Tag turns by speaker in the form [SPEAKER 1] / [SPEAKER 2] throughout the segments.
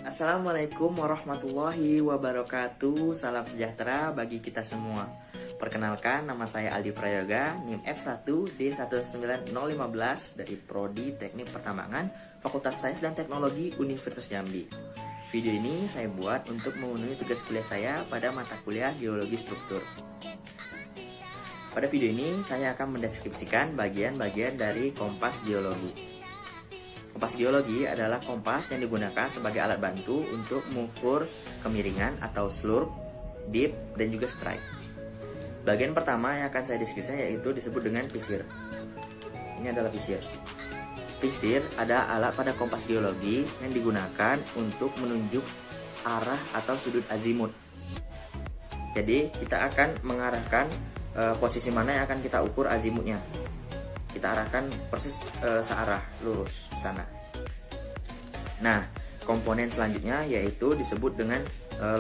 [SPEAKER 1] Assalamualaikum warahmatullahi wabarakatuh. Salam sejahtera bagi kita semua. Perkenalkan, nama saya Aldi Prayoga, NIM F1D19015 dari Prodi Teknik Pertambangan, Fakultas Sains dan Teknologi Universitas Jambi. Video ini saya buat untuk memenuhi tugas kuliah saya pada mata kuliah Geologi Struktur. Pada video ini saya akan mendeskripsikan bagian-bagian dari kompas geologi. Kompas geologi adalah kompas yang digunakan sebagai alat bantu untuk mengukur kemiringan atau slope, dip, dan juga strike. Bagian pertama yang akan saya deskripsikan yaitu disebut dengan pisir. Ini adalah pisir. Pisir adalah alat pada kompas geologi yang digunakan untuk menunjuk arah atau sudut azimut. Jadi kita akan mengarahkan posisi mana yang akan kita ukur azimutnya. Kita arahkan persis searah lurus ke sana. Nah, komponen selanjutnya yaitu disebut dengan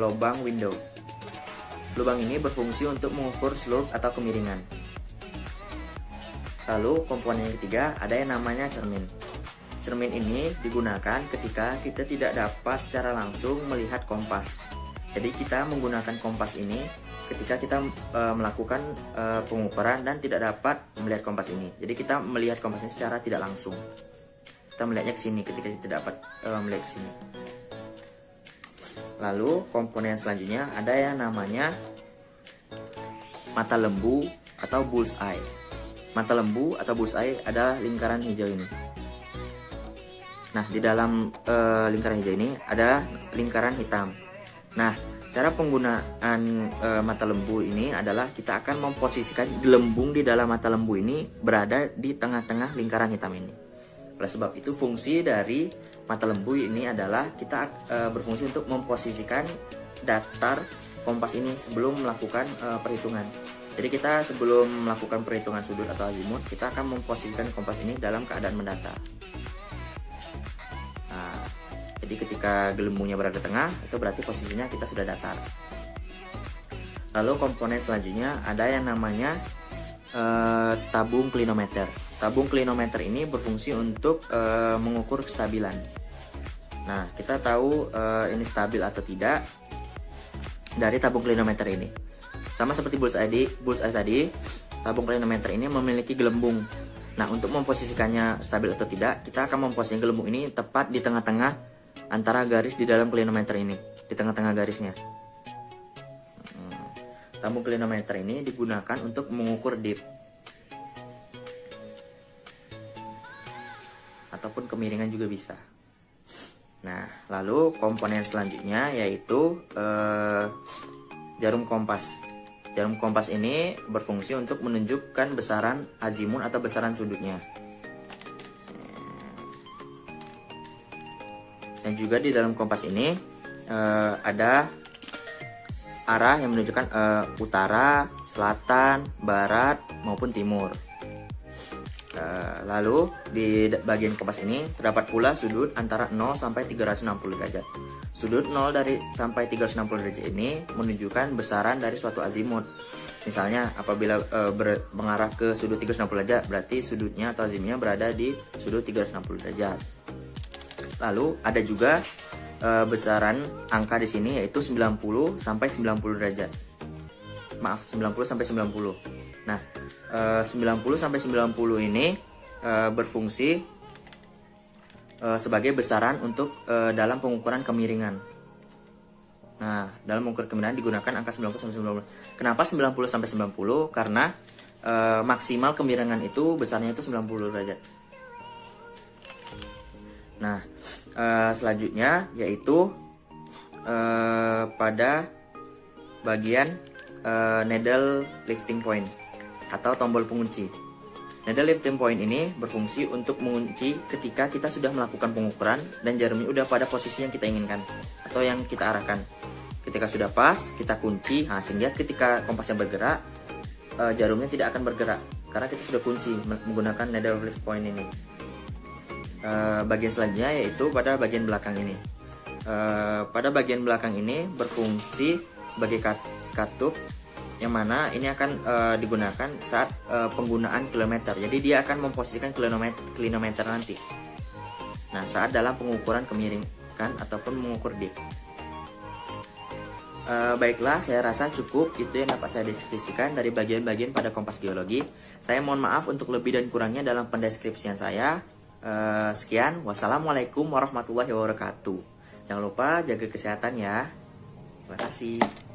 [SPEAKER 1] lubang window. Lubang ini berfungsi untuk mengukur slope atau kemiringan. Lalu komponen yang ketiga ada yang namanya cermin. Cermin ini digunakan ketika kita tidak dapat secara langsung melihat kompas. Jadi kita menggunakan kompas ini ketika kita melakukan pengukuran dan tidak dapat melihat kompas ini. Jadi kita melihat kompasnya secara tidak langsung. Kita melihatnya ke sini ketika kita tidak dapat melihat ke sini. Lalu komponen selanjutnya ada yang namanya mata lembu atau bullseye. Mata lembu atau bullseye ada lingkaran hijau ini. Nah, di dalam lingkaran hijau ini ada lingkaran hitam. Nah, cara penggunaan mata lembu ini adalah kita akan memposisikan gelembung di dalam mata lembu ini berada di tengah-tengah lingkaran hitam ini. Oleh sebab itu fungsi dari mata lembu ini adalah kita berfungsi untuk memposisikan datar kompas ini sebelum melakukan perhitungan. Jadi kita sebelum melakukan perhitungan sudut atau azimut, kita akan memposisikan kompas ini dalam keadaan mendatar. Jadi ketika gelembungnya berada di tengah, itu berarti posisinya kita sudah datar. Lalu komponen selanjutnya ada yang namanya tabung klinometer. Tabung klinometer ini berfungsi untuk mengukur kestabilan. Nah, kita tahu ini stabil atau tidak dari tabung klinometer ini. Sama seperti bullseye tadi, tabung klinometer ini memiliki gelembung. Nah, untuk memposisikannya stabil atau tidak, kita akan memposisikan gelembung ini tepat di tengah-tengah antara garis di dalam klinometer ini, di tengah-tengah garisnya. Tabung klinometer ini digunakan untuk mengukur dip ataupun kemiringan juga bisa. Nah, lalu komponen selanjutnya yaitu jarum kompas. Jarum kompas ini berfungsi untuk menunjukkan besaran azimut atau besaran sudutnya. Dan juga di dalam kompas ini ada arah yang menunjukkan utara, selatan, barat maupun timur. Lalu di bagian kompas ini terdapat pula sudut antara 0 sampai 360 derajat. Sudut 0 sampai 360 derajat ini menunjukkan besaran dari suatu azimut. Misalnya apabila mengarah ke sudut 360 derajat, berarti sudutnya atau azimutnya berada di sudut 360 derajat. Lalu ada juga besaran angka di sini yaitu 90 sampai 90 derajat. Maaf, 90 sampai 90. Nah, 90 sampai 90 ini berfungsi sebagai besaran untuk dalam pengukuran kemiringan. Nah, dalam mengukur kemiringan digunakan angka 90 sampai 90. Kenapa 90 sampai 90? Karena maksimal kemiringan itu besarnya itu 90 derajat. Nah, selanjutnya yaitu pada bagian needle lifting point atau tombol pengunci. Needle lifting point ini berfungsi untuk mengunci ketika kita sudah melakukan pengukuran dan jarumnya udah pada posisi yang kita inginkan atau yang kita arahkan. Ketika sudah pas, kita kunci, sehingga ketika kompasnya bergerak, jarumnya tidak akan bergerak karena kita sudah kunci menggunakan needle lifting point ini. Bagian selanjutnya yaitu pada bagian belakang ini. Pada bagian belakang ini berfungsi sebagai katup yang mana ini akan digunakan saat penggunaan kilometer. Jadi dia akan memposisikan kilometer nanti. Nah, saat dalam pengukuran menguatkan ataupun mengukur D. Baiklah, saya rasa cukup itu yang dapat saya deskripsikan dari bagian-bagian pada Kompas Geologi. Saya mohon maaf untuk lebih dan kurangnya dalam pendeskripsian saya. Sekian, wassalamualaikum warahmatullahi wabarakatuh. Jangan lupa jaga kesehatan ya. Terima kasih.